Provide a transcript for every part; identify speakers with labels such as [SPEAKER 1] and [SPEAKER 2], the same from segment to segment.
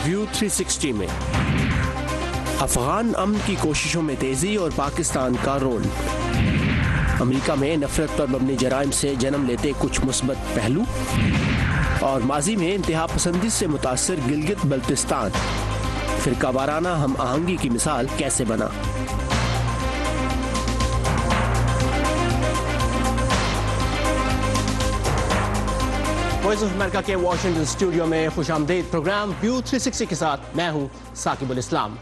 [SPEAKER 1] View 360 میں افغان امن کی کوششوں میں تیزی اور پاکستان کا رول، امریکہ میں نفرت پر مبنی جرائم سے جنم لیتے کچھ مثبت پہلو، اور ماضی میں انتہا پسندی سے متاثر گلگت بلتستان فرقہ وارانہ ہم آہنگی کی مثال کیسے بنا۔ وائس آف امریکہ کے واشنگٹن اسٹوڈیو میں خوش آمدید۔ پروگرام ویو 360 کے ساتھ میں ہوں ثاقب الاسلام۔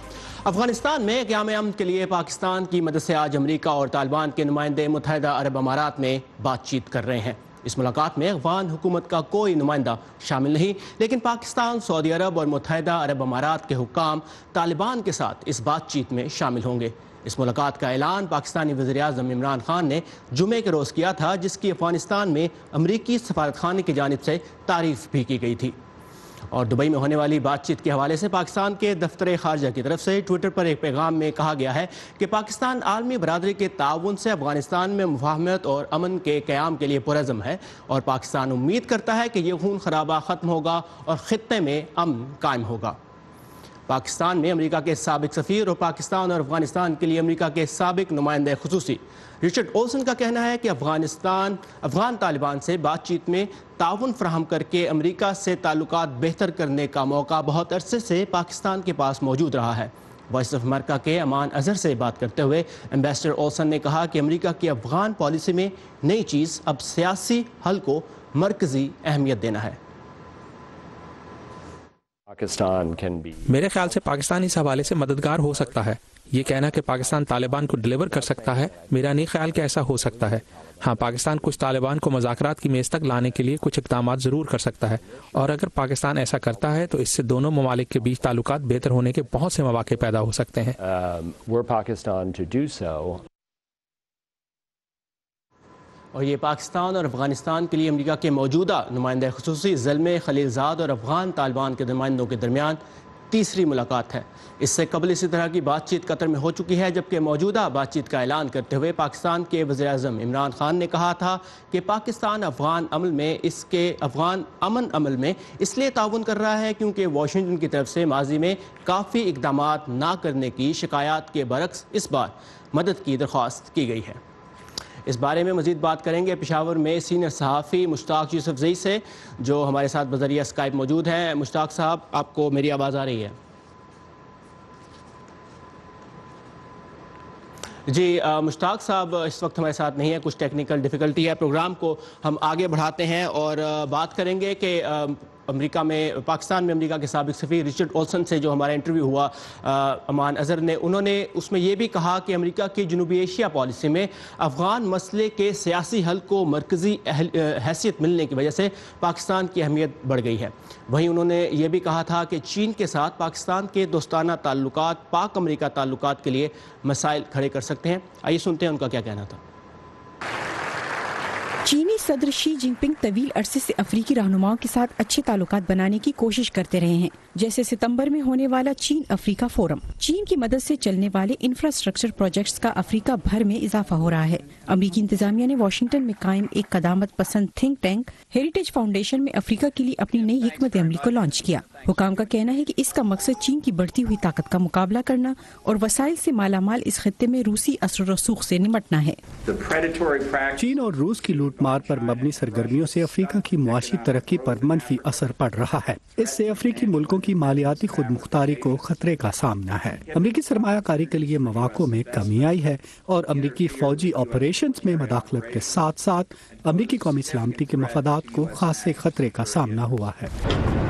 [SPEAKER 1] افغانستان میں قیام امن کے لیے پاکستان کی مدد سے آج امریکہ اور طالبان کے نمائندے متحدہ عرب امارات میں بات چیت کر رہے ہیں۔ اس ملاقات میں افغان حکومت کا کوئی نمائندہ شامل نہیں، لیکن پاکستان، سعودی عرب اور متحدہ عرب امارات کے حکام طالبان کے ساتھ اس بات چیت میں شامل ہوں گے۔ اس ملاقات کا اعلان پاکستانی وزیر اعظم عمران خان نے جمعے کے روز کیا تھا، جس کی افغانستان میں امریکی سفارت خانے کی جانب سے تعریف بھی کی گئی تھی۔ اور دبئی میں ہونے والی بات چیت کے حوالے سے پاکستان کے دفتر خارجہ کی طرف سے ٹویٹر پر ایک پیغام میں کہا گیا ہے کہ پاکستان عالمی برادری کے تعاون سے افغانستان میں مفاہمت اور امن کے قیام کے لیے پرعزم ہے، اور پاکستان امید کرتا ہے کہ یہ خون خرابہ ختم ہوگا اور خطے میں امن قائم ہوگا۔ پاکستان میں امریکہ کے سابق سفیر اور پاکستان اور افغانستان کے لیے امریکہ کے سابق نمائندہ خصوصی رچرڈ اولسن کا کہنا ہے کہ افغان طالبان سے بات چیت میں تعاون فراہم کر کے امریکہ سے تعلقات بہتر کرنے کا موقع بہت عرصے سے پاکستان کے پاس موجود رہا ہے۔ وائس آف امریکہ کے امان اظہر سے بات کرتے ہوئے ایمبیسڈر اولسن نے کہا کہ امریکہ کی افغان پالیسی میں نئی چیز اب سیاسی حل کو مرکزی اہمیت دینا ہے۔
[SPEAKER 2] میرے خیال سے پاکستان اس حوالے سے مددگار ہو سکتا ہے۔ یہ کہنا کہ پاکستان طالبان کو ڈیلیور کر سکتا ہے، میرا نہیں خیال کہ ایسا ہو سکتا ہے۔ ہاں، پاکستان کچھ طالبان کو مذاکرات کی میز تک لانے کے لیے کچھ اقدامات ضرور کر سکتا ہے، اور اگر پاکستان ایسا کرتا ہے تو اس سے دونوں ممالک کے بیچ تعلقات بہتر ہونے کے بہت سے مواقع پیدا ہو سکتے ہیں۔
[SPEAKER 1] اور یہ پاکستان اور افغانستان کے لیے امریکہ کے موجودہ نمائندہ خصوصی زلمے خلیلزاد اور افغان طالبان کے نمائندوں کے درمیان تیسری ملاقات ہے۔ اس سے قبل اسی طرح کی بات چیت قطر میں ہو چکی ہے، جبکہ موجودہ بات چیت کا اعلان کرتے ہوئے پاکستان کے وزیر اعظم عمران خان نے کہا تھا کہ پاکستان افغان امن عمل میں اس لیے تعاون کر رہا ہے کیونکہ واشنگٹن کی طرف سے ماضی میں کافی اقدامات نہ کرنے کی شکایات کے برعکس اس بار مدد کی درخواست کی گئی ہے۔ اس بارے میں مزید بات کریں گے پشاور میں سینئر صحافی مشتاق یوسف زئی سے، جو ہمارے ساتھ بذریعہ اسکائپ موجود ہیں۔ مشتاق صاحب، آپ کو میری آواز آ رہی ہے؟ جی، مشتاق صاحب اس وقت ہمارے ساتھ نہیں ہے، کچھ ٹیکنیکل ڈیفیکلٹی ہے۔ پروگرام کو ہم آگے بڑھاتے ہیں اور بات کریں گے کہ پاکستان میں امریکہ کے سابق سفیر رچرڈ اولسن سے جو ہمارا انٹرویو ہوا امان اظہر نے، انہوں نے اس میں یہ بھی کہا کہ امریکہ کی جنوبی ایشیا پالیسی میں افغان مسئلے کے سیاسی حل کو مرکزی حیثیت ملنے کی وجہ سے پاکستان کی اہمیت بڑھ گئی ہے۔ وہیں انہوں نے یہ بھی کہا تھا کہ چین کے ساتھ پاکستان کے دوستانہ تعلقات پاک امریکہ تعلقات کے لیے مسائل کھڑے کر سکتے ہیں۔ آئیے سنتے ہیں ان کا کیا کہنا تھا۔
[SPEAKER 3] چینی صدر شی جن پنگ طویل عرصے سے افریقی رہنماؤں کے ساتھ اچھے تعلقات بنانے کی کوشش کرتے رہے ہیں، جیسے ستمبر میں ہونے والا چین افریقہ فورم۔ چین کی مدد سے چلنے والے انفراسٹرکچر پروجیکٹس کا افریقہ بھر میں اضافہ ہو رہا ہے۔ امریکی انتظامیہ نے واشنگٹن میں قائم ایک قدامت پسند تھنک ٹینک ہیریٹیج فاؤنڈیشن میں افریقہ کے لیے اپنی نئی حکمت عملی کو لانچ کیا۔ حکام کا کہنا ہے کہ اس کا مقصد چین کی بڑھتی ہوئی طاقت کا مقابلہ کرنا اور وسائل سے مالا مال اس خطے میں روسی اثر و رسوخ سے نمٹنا ہے۔
[SPEAKER 4] چین اور روس کی لوٹ مار پر مبنی سرگرمیوں سے افریقہ کی معاشی ترقی پر منفی اثر پڑ رہا ہے۔ اس سے افریقی ملکوں کی مالیاتی خود مختاری کو خطرے کا سامنا ہے۔ امریکی سرمایہ کاری کے لیے مواقع میں کمی آئی ہے اور امریکی فوجی آپریشنز میں مداخلت کے ساتھ ساتھ امریکی قومی سلامتی کے مفادات کو خاصے خطرے کا سامنا ہوا ہے۔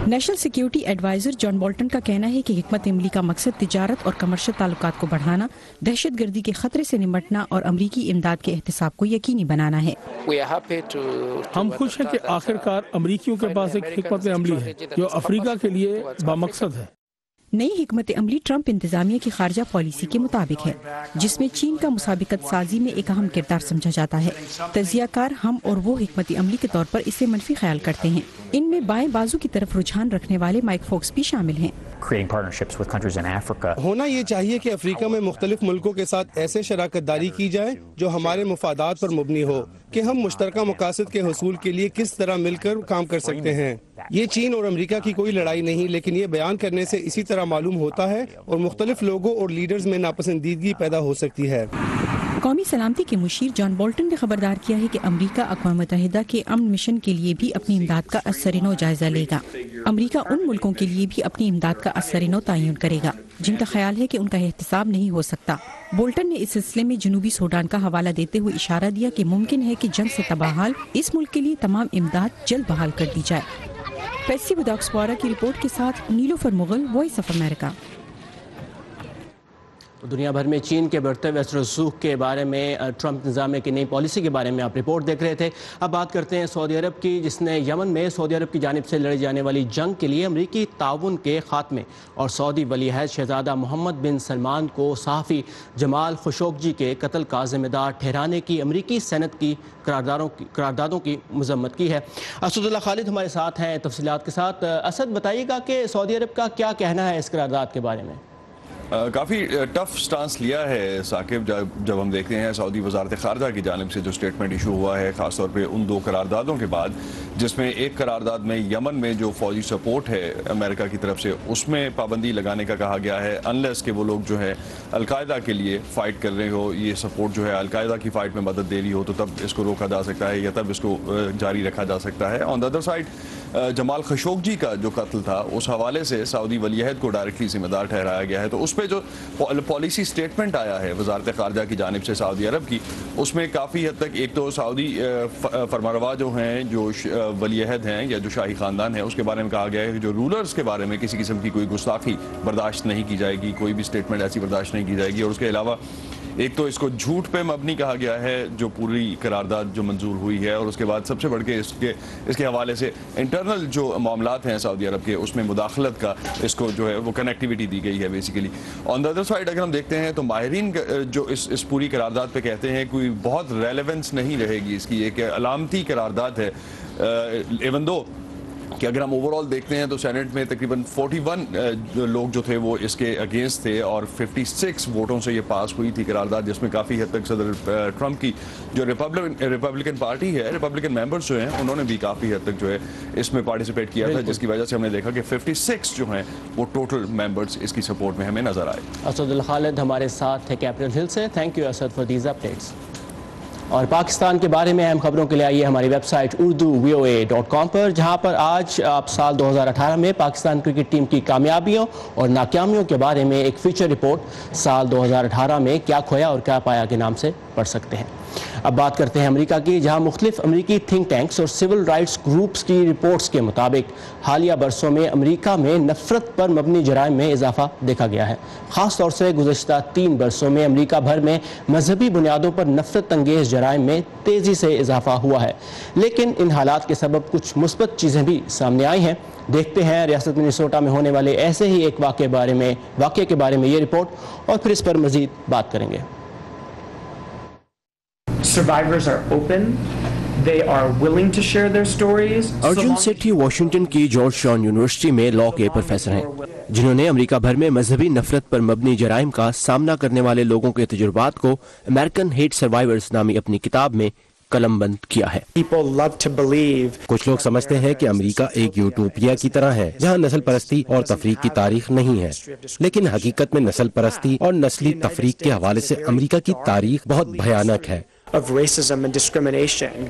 [SPEAKER 3] National security advisor John Bolton کا کہنا ہے کہ حکمت عملی کا مقصد تجارت اور کمرشل تعلقات کو بڑھانا، دہشت گردی کے خطرے سے نمٹنا اور امریکی امداد کے احتساب کو یقینی بنانا ہے۔
[SPEAKER 5] ہم خوش ہیں کہ آخرکار امریکیوں کے پاس ایک حکمت عملی ہے جو افریقہ کے لیے بامقصد ہے۔
[SPEAKER 3] نئی حکمت عملی ٹرمپ انتظامیہ کی خارجہ پالیسی کے مطابق ہے، جس میں چین کا مسابقت سازی میں ایک اہم کردار سمجھا جاتا ہے۔ تجزیہ کار ہم اور وہ حکمت عملی کے طور پر اسے منفی خیال کرتے ہیں۔ ان میں بائیں بازو کی طرف رجحان رکھنے والے مائک فوکس بھی شامل ہیں۔
[SPEAKER 6] ہونا یہ چاہیے کہ افریقہ میں مختلف ملکوں کے ساتھ ایسے شراکت داری کی جائے جو ہمارے مفادات پر مبنی ہو، کہ ہم مشترکہ مقاصد کے حصول کے لیے کس طرح مل کر کام کر سکتے ہیں۔ یہ چین اور امریکہ کی کوئی لڑائی نہیں، لیکن یہ بیان کرنے سے اسی طرح معلوم ہوتا ہے اور مختلف لوگوں اور لیڈرز میں ناپسندیدگی پیدا ہو سکتی ہے۔
[SPEAKER 3] قومی سلامتی کے مشیر جان بولٹن نے خبردار کیا ہے کہ امریکہ اقوام متحدہ کے امن مشن کے لیے بھی اپنی امداد کا ازسرنو جائزہ لے گا۔ امریکہ ان ملکوں کے لیے بھی اپنی امداد کا ازسرنو تعین کرے گا جن کا خیال ہے کہ ان کا احتساب نہیں ہو سکتا۔ بولٹن نے اس سلسلے میں جنوبی سوڈان کا حوالہ دیتے ہوئے اشارہ دیا کہ ممکن ہے کہ جنگ سے تباہ حال اس ملک کے لیے تمام امداد جلد بحال کر دی جائے۔ پیسی بداکسوارا کی رپورٹ کے ساتھ نیلوفر مغل، وائس آف امریکہ۔
[SPEAKER 1] دنیا بھر میں چین کے بڑھتے ہوئے اثر و رسوخ کے بارے میں ٹرمپ نظام کی نئی پالیسی کے بارے میں آپ رپورٹ دیکھ رہے تھے۔ اب بات کرتے ہیں سعودی عرب کی، جس نے یمن میں سعودی عرب کی جانب سے لڑی جانے والی جنگ کے لیے امریکی تعاون کے خاتمے اور سعودی ولی عہد شہزادہ محمد بن سلمان کو صحافی جمال خشوگی کے قتل کا ذمہ دار ٹھہرانے کی امریکی سینٹ کی قراردادوں کی مذمت کی ہے۔ اسد اللہ خالد ہمارے ساتھ ہیں تفصیلات کے ساتھ۔ اسد، بتائیے گا کہ سعودی عرب کا کیا کہنا ہے اس قرارداد کے بارے میں؟
[SPEAKER 7] کافی ٹف سٹانس لیا ہے ثاقب، جب ہم دیکھتے ہیں سعودی وزارت خارجہ کی جانب سے جو سٹیٹمنٹ ایشو ہوا ہے، خاص طور پہ ان دو قراردادوں کے بعد، جس میں ایک قرارداد میں یمن میں جو فوجی سپورٹ ہے امریکہ کی طرف سے اس میں پابندی لگانے کا کہا گیا ہے، انلیس کہ وہ لوگ جو ہے القاعدہ کے لیے فائٹ کر رہے ہو، یہ سپورٹ جو ہے القاعدہ کی فائٹ میں مدد دے رہی ہو تو تب اس کو روکا جا سکتا ہے یا تب اس کو جاری رکھا جا سکتا ہے۔ On the other side Jamal Khashoggi کا جو قتل تھا اس حوالے سے سعودی ولی عہد کو ڈائریکٹلی ذمہ دار ٹھہرایا گیا ہے، تو اس پہ جو پالیسی سٹیٹمنٹ آیا ہے وزارت خارجہ کی جانب سے سعودی عرب کی، اس میں کافی حد تک ایک تو سعودی فرمانروا جو ہیں، جو ولی عہد ہیں یا جو شاہی خاندان ہے، اس کے بارے میں کہا گیا ہے کہ جو رولرز کے بارے میں کسی قسم کی کوئی گستاخی برداشت نہیں کی جائے گی، کوئی بھی سٹیٹمنٹ ایسی برداشت نہیں کی جائے گی، اور اس کے علاوہ ایک تو اس کو جھوٹ پہ مبنی کہا گیا ہے جو پوری قرارداد جو منظور ہوئی ہے، اور اس کے بعد سب سے بڑھ کے اس کے حوالے سے انٹرنل جو معاملات ہیں سعودی عرب کے اس میں مداخلت کا اس کو جو ہے وہ کنیکٹیوٹی دی گئی ہے basically. On the other side اگر ہم دیکھتے ہیں تو ماہرین جو اس پوری قرارداد پہ کہتے ہیں کوئی بہت ریلیونس نہیں رہے گی اس کی، ایک علامتی قرارداد ہے، ایون دو کہ اگر ہم اوور آل دیکھتے ہیں تو سینٹ میں تقریباً 41 لوگ جو تھے وہ اس کے اگینسٹ تھے اور 56 ووٹوں سے یہ پاس ہوئی تھی قرارداد، جس میں کافی حد تک صدر ٹرمپ کی جو ریپبلکن پارٹی ہے، ریپبلکن ممبرز جو ہیں انہوں نے بھی کافی حد تک جو ہے اس میں پارٹیسپیٹ کیا تھا، جس کی وجہ سے ہم نے دیکھا کہ 56 جو ہیں وہ ٹوٹل ممبرز اس کی سپورٹ میں ہمیں نظر آئے۔
[SPEAKER 1] اسد اللہ خالد ہمارے ساتھ ہے کیپٹل ہل سے۔ Thank you Asad for these updates. اور پاکستان کے بارے میں اہم خبروں کے لیے آئیے ہماری ویب سائٹ urdu.voa.com پر، جہاں پر آج آپ سال 2018 میں پاکستان کرکٹ ٹیم کی کامیابیوں اور ناکامیوں کے بارے میں ایک فیچر رپورٹ سال 2018 میں کیا کھویا اور کیا پایا کے نام سے پڑھ سکتے ہیں۔ اب بات کرتے ہیں امریکہ کی، جہاں مختلف امریکی تھنک ٹینکس اور سول رائٹس گروپس کی رپورٹس کے مطابق حالیہ برسوں میں امریکہ میں نفرت پر مبنی جرائم میں اضافہ دیکھا گیا ہے۔ خاص طور سے گزشتہ 3 برسوں میں امریکہ بھر میں مذہبی بنیادوں پر نفرت انگیز جرائم میں تیزی سے اضافہ ہوا ہے، لیکن ان حالات کے سبب کچھ مثبت چیزیں بھی سامنے آئی ہیں۔ دیکھتے ہیں ریاست منیسوٹا میں ہونے والے ایسے ہی ایک واقعے کے بارے میں یہ رپورٹ، اور پھر اس پر مزید بات کریں گے۔
[SPEAKER 8] Survivors are open. They are willing to share their stories.
[SPEAKER 1] Arjun Sethi Washington کی جارج ٹاؤن یونیورسٹی میں لاء کے پروفیسر ہیں، جنہوں نے امریکہ بھر میں مذہبی نفرت پر مبنی جرائم کا سامنا کرنے والے لوگوں کے تجربات کو امریکن ہیٹ سروائیورز نامی اپنی کتاب میں قلم بند کیا ہے۔ کچھ لوگ سمجھتے ہیں کہ امریکہ ایک یوٹوپیا کی طرح ہے جہاں نسل پرستی اور تفریق کی تاریخ نہیں ہے، لیکن حقیقت میں نسل پرستی اور نسلی تفریق کے حوالے سے امریکہ کی تاریخ بہت بھیانک ہے۔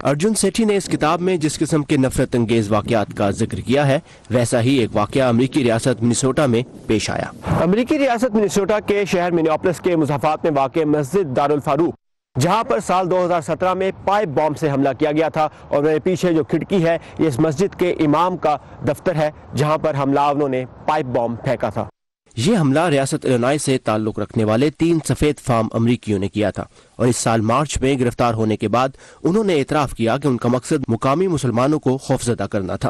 [SPEAKER 1] ارجن سیٹھی نے اس کتاب میں جس قسم کے نفرت انگیز واقعات کا ذکر کیا ہے، ویسا ہی ایک واقعہ امریکی ریاست منیسوٹا میں پیش آیا۔ امریکی ریاست منیسوٹا کے شہر منیاپولس کے مضافات میں واقع مسجد دارالفاروق، جہاں پر سال 2017 میں پائپ بام سے حملہ کیا گیا تھا، اور میرے پیچھے جو کھڑکی ہے یہ اس مسجد کے امام کا دفتر ہے جہاں پر حملہ آوروں نے پائپ بام پھینکا تھا۔ یہ حملہ ریاست الینوائے سے تعلق رکھنے والے 3 سفید فام امریکیوں نے کیا تھا، اور اس سال مارچ میں گرفتار ہونے کے بعد انہوں نے اعتراف کیا کہ ان کا مقصد مقامی مسلمانوں کو خوفزدہ کرنا تھا۔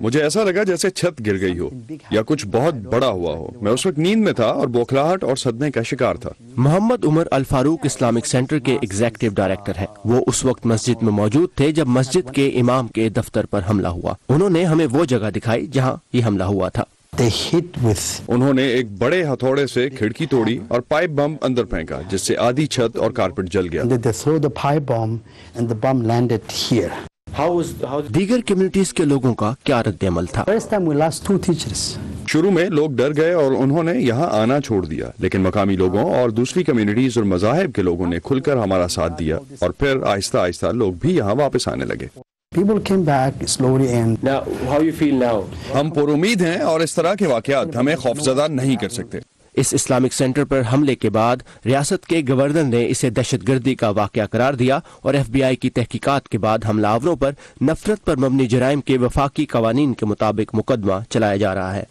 [SPEAKER 7] مجھے ایسا لگا جیسے چھت گر گئی ہو یا کچھ بہت بڑا ہوا ہو۔ میں اس وقت نیند میں تھا اور بوکھلاہٹ اور صدمے کا شکار تھا۔
[SPEAKER 1] محمد عمر الفاروق اسلامک سینٹر کے ایگزیکٹو ڈائریکٹر ہیں۔ وہ اس وقت مسجد میں موجود تھے جب مسجد کے امام کے دفتر پر حملہ ہوا۔ انہوں نے ہمیں وہ جگہ دکھائی جہاں یہ حملہ ہوا تھا۔
[SPEAKER 7] انہوں نے ایک بڑے ہتھوڑے سے کھڑکی توڑی اور پائپ بم اندر پھینکا، جس سے آدھی چھت اور کارپٹ جل گیا۔
[SPEAKER 1] دیگر کمیونٹیز کے لوگوں کا کیا رد عمل تھا؟
[SPEAKER 7] شروع میں لوگ ڈر گئے اور انہوں نے یہاں آنا چھوڑ دیا، لیکن مقامی لوگوں اور دوسری کمیونٹیز اور مذاہب کے لوگوں نے کھل کر ہمارا ساتھ دیا اور پھر آہستہ آہستہ لوگ بھی یہاں واپس آنے لگے۔ ہم پر امید ہیں اور اس طرح کے واقعات ہمیں خوفزدہ نہیں کر سکتے۔
[SPEAKER 1] اس اسلامک سینٹر پر حملے کے بعد ریاست کے گورنر نے اسے دہشت گردی کا واقعہ قرار دیا اور ایف بی آئی کی تحقیقات کے بعد حملہ آوروں پر نفرت پر مبنی جرائم کے وفاقی قوانین کے مطابق مقدمہ چلایا جا رہا ہے۔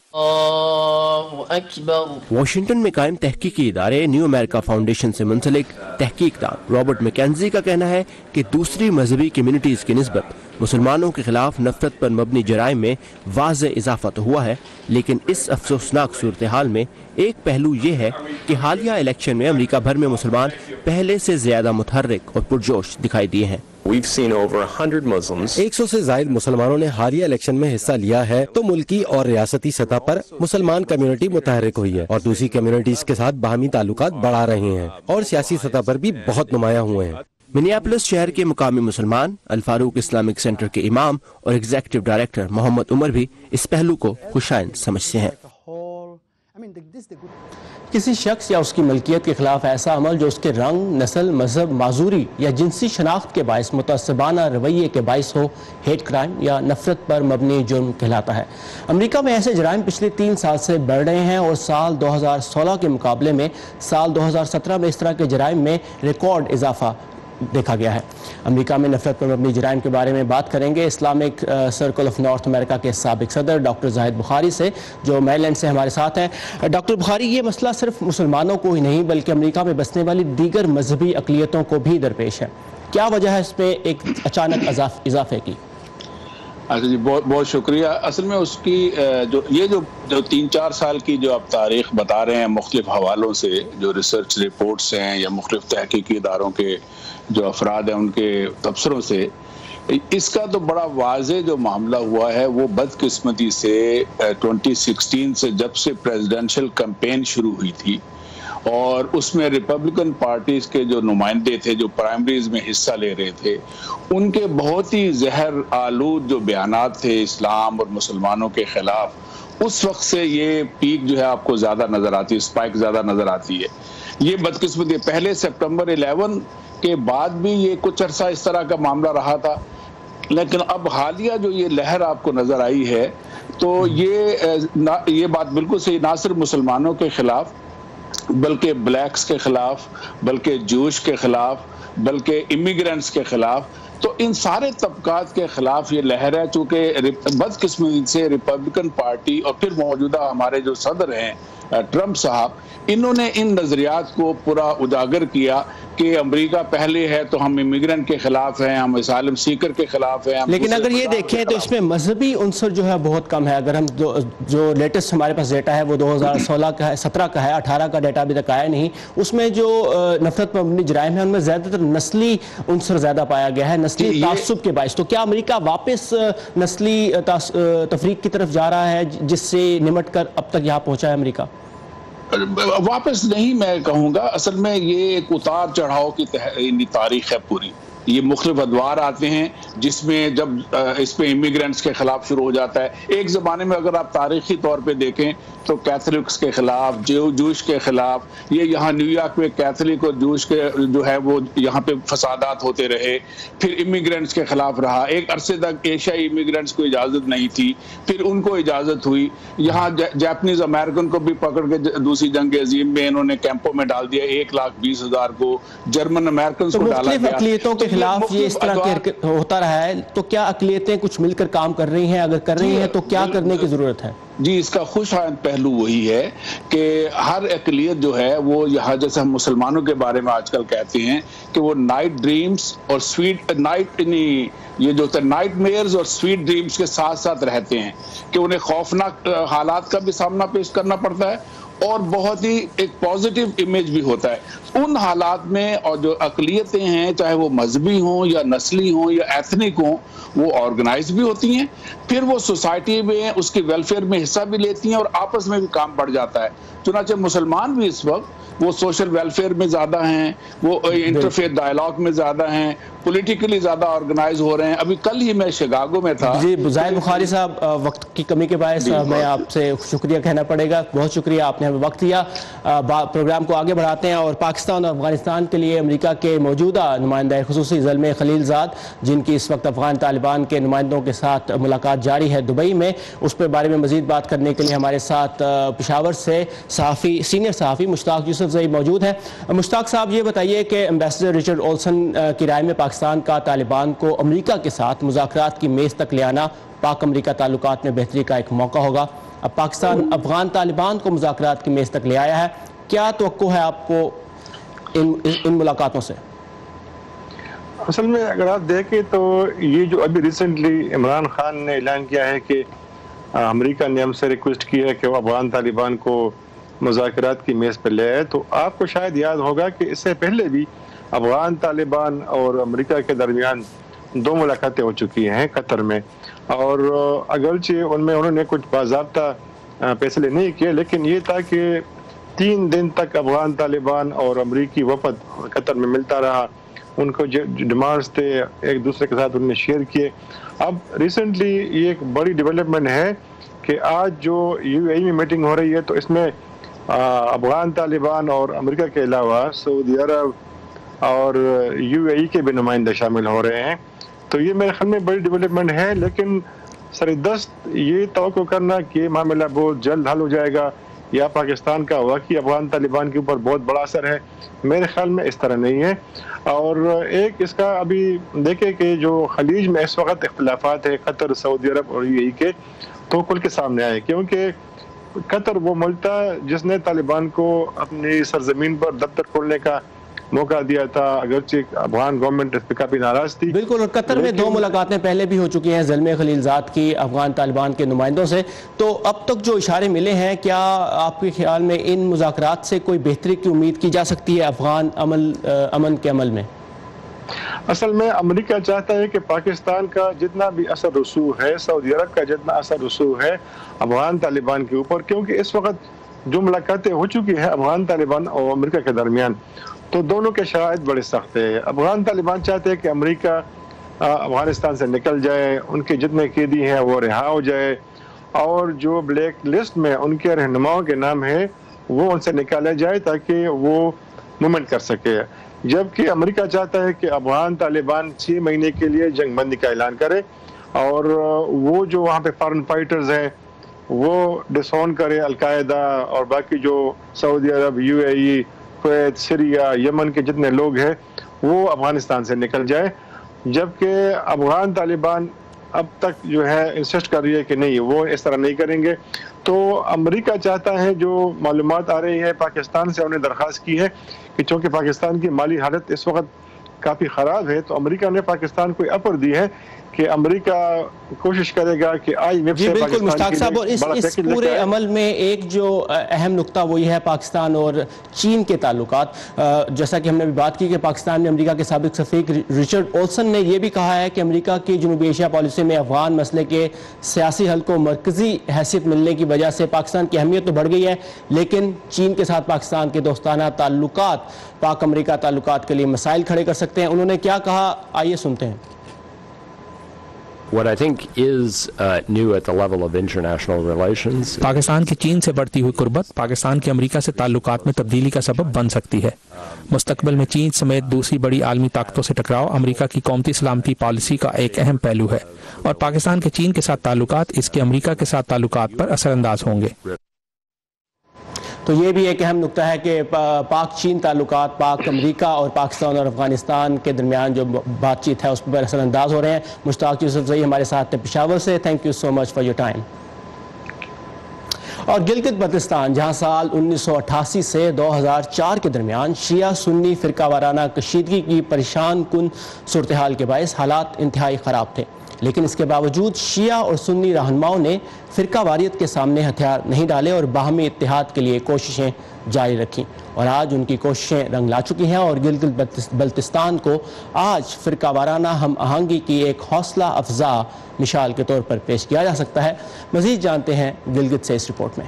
[SPEAKER 1] واشنگٹن میں قائم تحقیقی ادارے نیو امریکہ فاؤنڈیشن سے منسلک تحقیق دان رابرٹ میکنزی کا کہنا ہے کہ دوسری مذہبی کمیونٹیز کی نسبت مسلمانوں کے خلاف نفرت پر مبنی جرائم میں واضح اضافہ تو ہوا ہے، لیکن اس افسوسناک صورتحال میں ایک پہلو یہ ہے کہ حالیہ الیکشن میں امریکہ بھر میں مسلمان پہلے سے زیادہ متحرک اور پرجوش دکھائی دیے ہیں۔
[SPEAKER 9] 100 سے زائد مسلمانوں نے حالیہ الیکشن میں حصہ لیا ہے، تو ملکی اور ریاستی سطح پر مسلمان کمیونٹی متحرک ہوئی ہے اور دوسری کمیونٹیز کے ساتھ باہمی تعلقات بڑھا رہے ہیں اور سیاسی سطح پر بھی بہت نمایاں ہوئے ہیں۔
[SPEAKER 1] منیاپولس شہر کے مقامی مسلمان الفاروق اسلامک سینٹر کے امام اور ایگزیکٹو ڈائریکٹر محمد عمر بھی اس پہلو کو خوشائند سمجھتے ہیں۔ کسی شخص یا اس کی ملکیت کے خلاف ایسا عمل جو اس کے رنگ، نسل، مذہب، معذوری یا جنسی شناخت کے باعث متعصبانہ رویے کے باعث ہو، ہیٹ کرائم یا نفرت پر مبنی جرم کہلاتا ہے۔ امریکہ میں ایسے جرائم پچھلے 3 سال سے بڑھ رہے ہیں اور سال 2016 کے مقابلے میں سال 2017 میں اس طرح کے جرائم میں ریکارڈ اضافہ دیکھا گیا ہے۔ امریکہ میں نفرت پر مبنی جرائم کے بارے میں بات کریں گے اسلامک سرکل آف نارتھ امریکہ کے سابق صدر ڈاکٹر زاہد بخاری سے، جو میری لینڈ سے ہمارے ساتھ ہیں۔ ڈاکٹر بخاری، یہ مسئلہ صرف مسلمانوں کو ہی نہیں بلکہ امریکہ میں بسنے والی دیگر مذہبی اقلیتوں کو بھی درپیش ہے، کیا وجہ ہے اس میں ایک اچانک اضافے کی؟
[SPEAKER 10] اچھا جی، بہت شکریہ۔ اصل میں اس کی جو 3-4 سال کی جو آپ تاریخ بتا رہے ہیں مختلف حوالوں سے، جو ریسرچ رپورٹس ہیں یا مختلف تحقیقی اداروں کے جو افراد ہیں ان کے تبصروں سے، اس کا تو بڑا واضح جو معاملہ ہوا ہے وہ بدقسمتی سے 2016 سے جب سے پریزیڈنشل کمپین شروع ہوئی تھی اور اس میں ریپبلکن پارٹیز کے جو نمائندے تھے جو پرائمریز میں حصہ لے رہے تھے، ان کے بہت ہی زہر آلود جو بیانات تھے اسلام اور مسلمانوں کے خلاف، اس وقت سے یہ پیک جو ہے آپ کو زیادہ نظر آتی ہے، سپائک زیادہ نظر آتی ہے۔ یہ بدقسمتی پہلے سپٹمبر 11 کے بعد بھی یہ کچھ عرصہ اس طرح کا معاملہ رہا تھا، لیکن اب حالیہ جو یہ لہر آپ کو نظر آئی ہے تو یہ بات بالکل صحیح، نہ صرف مسلمانوں کے خلاف بلکہ بلیکس کے خلاف، بلکہ جوش کے خلاف، بلکہ امیگرینٹس کے خلاف، تو ان سارے طبقات کے خلاف یہ لہر ہے۔ چونکہ بدقسمتی سے ریپبلکن پارٹی اور پھر موجودہ ہمارے جو صدر ہیں ٹرمپ صاحب، انہوں نے ان نظریات کو پورا اجاگر کیا کہ امریکہ پہلے ہے تو ہم امیگرینٹ کے خلاف ہیں، ہم اسائلم سیکر کے خلاف ہیں۔
[SPEAKER 1] لیکن اگر یہ دیکھیں تو اس میں مذہبی عنصر جو ہے بہت کم ہے۔ اگر ہم جو لیٹسٹ ہمارے پاس ڈیٹا ہے وہ 2016 کا ہے، 17 کا ہے، 18 کا ڈیٹا ابھی تک آیا نہیں۔ اس میں جو نفرت پر مبنی جرائم ہے ان میں زیادہ تر نسلی عنصر زیادہ پایا گیا ہے، نسلی تعصب کے باعث۔ تو کیا امریکہ واپس نسلی تفریق کی طرف جا رہا ہے جس سے نمٹ کر اب تک یہاں پہنچا ہے امریکہ؟
[SPEAKER 10] واپس نہیں میں کہوں گا، اصل میں یہ ایک اتار چڑھاؤ کی تاریخ ہے پوری۔ یہ مختلف ادوار آتے ہیں جس میں جب اس پہ امیگرینٹس کے خلاف شروع ہو جاتا ہے۔ ایک زمانے میں اگر آپ تاریخی طور پہ دیکھیں تو کیتھولکس کے خلاف، جوش کے خلاف، یہ یہاں نیو یارک میں کیتھولک اور جوش کے جو ہے وہ یہاں پہ فسادات ہوتے رہے۔ پھر امیگرینٹس کے خلاف رہا، ایک عرصے تک ایشیائی امیگرینٹس کو اجازت نہیں تھی، پھر ان کو اجازت ہوئی۔ یہاں جاپنیز امریکن کو بھی پکڑ کے دوسری جنگ عظیم میں انہوں نے کیمپوں میں ڈال دیا، 1,20,000 کو، جرمن امریکنز کو ڈالا گیا۔
[SPEAKER 1] اقلیتوں کے خلاف یہ اس طرح ہوتا رہا ہے، تو کیا اقلیتیں کچھ مل کر کام کر رہی ہیں؟ اگر کر رہی ہیں تو کیا کرنے کی ضرورت ہے؟
[SPEAKER 10] جی، اس کا خوش آئند پہلو وہی ہے کہ ہر اقلیت جو ہے وہ یہاں، جیسے ہم مسلمانوں کے بارے میں آج کل کہتے ہیں کہ وہ نائٹ ڈریمز اور سویٹ نائٹ یہ جو نائٹ میئرز اور سویٹ ڈریمز کے ساتھ ساتھ رہتے ہیں، کہ انہیں خوفناک حالات کا بھی سامنا پیش کرنا پڑتا ہے اور بہت ہی ایک پازیٹیو امیج بھی ہوتا ہے ان حالات میں۔ اور جو اقلیتیں ہیں چاہے وہ مذہبی ہوں یا نسلی ہوں یا ایتھنک ہوں، وہ آرگنائز بھی ہوتی ہیں، پھر وہ سوسائٹی میں اس کی ویلفیئر میں حصہ بھی لیتی ہیں اور آپس میں بھی کام بڑھ جاتا ہے۔ چنانچہ مسلمان بھی اس وقت وہ سوشل ویلفیئر میں زیادہ ہیں، وہ انٹرفیتھ ڈائلاگ میں زیادہ ہیں، پولیٹیکلی زیادہ آرگنائز ہو رہے ہیں. ابھی کل ہی میں شکاگو میں تھا.
[SPEAKER 1] جی زاہد بخاری صاحب، وقت کی کمی کے باعث میں آپ سے شکریہ کہنا پڑے گا. بہت شکریہ، آپ نے ہمیں وقت دیا. پروگرام کو آگے بڑھاتے ہیں اور پاکستان اور افغانستان کے لیے امریکہ کے موجودہ نمائندہ خصوصی زلمے خلیل زاد، جن کی اس وقت افغان طالبان کے نمائندوں کے ساتھ ملاقات جاری ہے دبئی میں، اس کے بارے میں مزید بات کرنے کے لیے ہمارے ساتھ پشاور سے سینئر صحافی مشتاق یوسف زئی موجود ہیں. مشتاق صاحب، یہ بتائیے کہ ایمبیسڈر رچرڈ اولسن کی رائے میں پاکستان کا طالبان کو امریکہ کے ساتھ مذاکرات کی میز تک لے آنا پاک امریکہ تعلقات میں بہتری کا ایک موقع ہوگا. اب پاکستان افغان طالبان کو مذاکرات کی میز تک لے آیا ہے، کیا توقع ہے آپ کو ان ملاقاتوں سے؟
[SPEAKER 11] اصل میں اگر آپ دیکھیں تو یہ جو ابھی ریسنٹلی عمران خان نے اعلان کیا ہے کہ امریکہ نے ہم سے ریکویسٹ کی ہے کہ وہ افغان طالبان کو مذاکرات کی میز پہ لے آئے، تو آپ کو شاید یاد ہوگا کہ اس سے پہلے بھی افغان طالبان اور امریکہ کے درمیان 2 ملاقاتیں ہو چکی ہیں قطر میں، اور اگرچہ ان میں انہوں نے کچھ باضابطہ فیصلے نہیں کیے، لیکن یہ تھا کہ 3 دن تک افغان طالبان اور امریکی وفد قطر میں ملتا رہا، ان کو جو ڈیمانڈز تھے ایک دوسرے کے ساتھ انہوں نے شیئر کیے. اب ریسنٹلی یہ ایک بڑی ڈیولپمنٹ ہے کہ آج جو یو اے ای میں میٹنگ ہو رہی ہے تو اس میں افغان طالبان اور امریکہ کے علاوہ سعودی عرب اور یو اے ای کے بھی نمائندے شامل ہو رہے ہیں. تو یہ میرے خیال میں بڑی ڈیولپمنٹ ہے، لیکن سردست یہ توقع کرنا کہ معاملہ بہت جلد حل ہو جائے گا یا پاکستان کا واقعی افغان طالبان کے اوپر بہت بڑا اثر ہے، میرے خیال میں اس طرح نہیں ہے. اور ایک اس کا ابھی دیکھیں کہ جو خلیج میں اس وقت اختلافات ہیں قطر، سعودی عرب اور یو اے ای کے، تو کھل کے سامنے آئے، کیونکہ قطر وہ ملک تھا جس نے طالبان کو اپنی سرزمین پر دفتر کھولنے کا موقع دیا تھا، اگرچہ افغان گورنمنٹ اس پہ کافی ناراض تھی.
[SPEAKER 1] بالکل، اور قطر میں 2 ملاقاتیں پہلے بھی ہو چکی ہیں زلمے خلیل زاد کی افغان طالبان کے نمائندوں سے. تو اب تک جو اشارے ملے ہیں، کیا آپ کے خیال میں ان مذاکرات سے کوئی بہتری کی امید کی جا سکتی ہے افغان امن کے عمل میں؟
[SPEAKER 11] اصل میں امریکہ چاہتا ہے کہ پاکستان کا جتنا بھی اثر رسوخ ہے، سعودی عرب کا جتنا اثر رسوخ ہے افغان طالبان کے اوپر، کیونکہ اس وقت جو ملاقاتیں ہو چکی ہیں افغان طالبان اور امریکہ کے درمیان، تو دونوں کے شرائط بڑے سخت ہیں. افغان طالبان چاہتے ہیں کہ امریکہ افغانستان سے نکل جائے، ان کے جتنے قیدی ہیں وہ رہا ہو جائے، اور جو بلیک لسٹ میں ان کے رہنماؤں کے نام ہے وہ ان سے نکالا جائے تاکہ وہ موومنٹ کر سکے. جبکہ امریکہ چاہتا ہے کہ افغان طالبان 6 مہینے کے لیے جنگ بندی کا اعلان کرے، اور وہ جو وہاں پہ فارن فائٹرز ہیں وہ ڈسون کرے، القاعدہ اور باقی جو سعودی عرب، U A E, Kuwait, Syria, Yemen کے جتنے لوگ ہیں وہ افغانستان سے نکل جائے. جبکہ افغان طالبان اب تک جو ہے انسسٹ کر رہی ہے کہ نہیں، وہ اس طرح نہیں کریں گے. تو امریکہ چاہتا ہے، جو معلومات آ رہی ہے پاکستان سے انہیں درخواست کی ہے کہ چونکہ پاکستان کی مالی حالت اس وقت کافی خراب ہے، تو امریکہ نے پاکستان کو اپر دی ہے کہ امریکہ کوشش کرے گا کہ آئی ویب سے
[SPEAKER 1] جی بالکل مشتاق صاحب، اور اس پورے عمل میں ایک جو اہم نقطہ وہ یہ ہے پاکستان اور چین کے تعلقات. جیسا کہ ہم نے بھی بات کی کہ پاکستان میں امریکہ کے سابق سفیر رچرڈ اولسن نے یہ بھی کہا ہے کہ امریکہ کی جنوبی ایشیا پالیسی میں افغان مسئلے کے سیاسی حل کو مرکزی حیثیت ملنے کی وجہ سے پاکستان کی اہمیت تو بڑھ گئی ہے، لیکن چین کے ساتھ پاکستان کے دوستانہ تعلقات پاک امریکہ تعلقات کے لیے مسائل کھڑے کر سکتے ہیں. انہوں نے کیا کہا، آئیے سنتے ہیں.
[SPEAKER 12] What I think is new at the level of international relations.
[SPEAKER 2] Pakistan کی چین سے بڑھتی ہوئی قربت پاکستان کے امریکہ سے تعلقات میں تبدیلی کا سبب بن سکتی ہے. مستقبل میں چین سمیت دوسری بڑی عالمی طاقتوں سے ٹکراؤ امریکہ کی قومی سلامتی پالیسی کا ایک اہم پہلو ہے، اور پاکستان کے چین کے ساتھ تعلقات اس کے امریکہ کے ساتھ تعلقات پر اثر انداز ہوں گے.
[SPEAKER 1] تو یہ بھی ایک اہم نقطہ ہے کہ پاک چین تعلقات، پاک امریکہ اور پاکستان اور افغانستان کے درمیان جو بات چیت ہے اس پر اثر انداز ہو رہے ہیں. مشتاق یوسف زئی ہمارے ساتھ پشاور سے، thank you so much for your time. اور گلگت بلتستان، جہاں سال 1988 سے 2004 کے درمیان شیعہ سنی فرقہ وارانہ کشیدگی کی پریشان کن صورتحال کے باعث حالات انتہائی خراب تھے، لیکن اس کے باوجود شیعہ اور سنی رہنماؤں نے فرقہ واریت کے سامنے ہتھیار نہیں ڈالے اور باہمی اتحاد کے لیے کوششیں جاری رکھیں. اور آج ان کی کوششیں رنگ لا چکی ہیں اور گلگت بلتستان کو آج فرقہ وارانہ ہم آہنگی کی ایک حوصلہ افزا مثال کے طور پر پیش کیا جا سکتا ہے. مزید جانتے ہیں گلگت سے اس رپورٹ میں.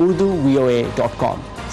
[SPEAKER 1] urduvoa.com।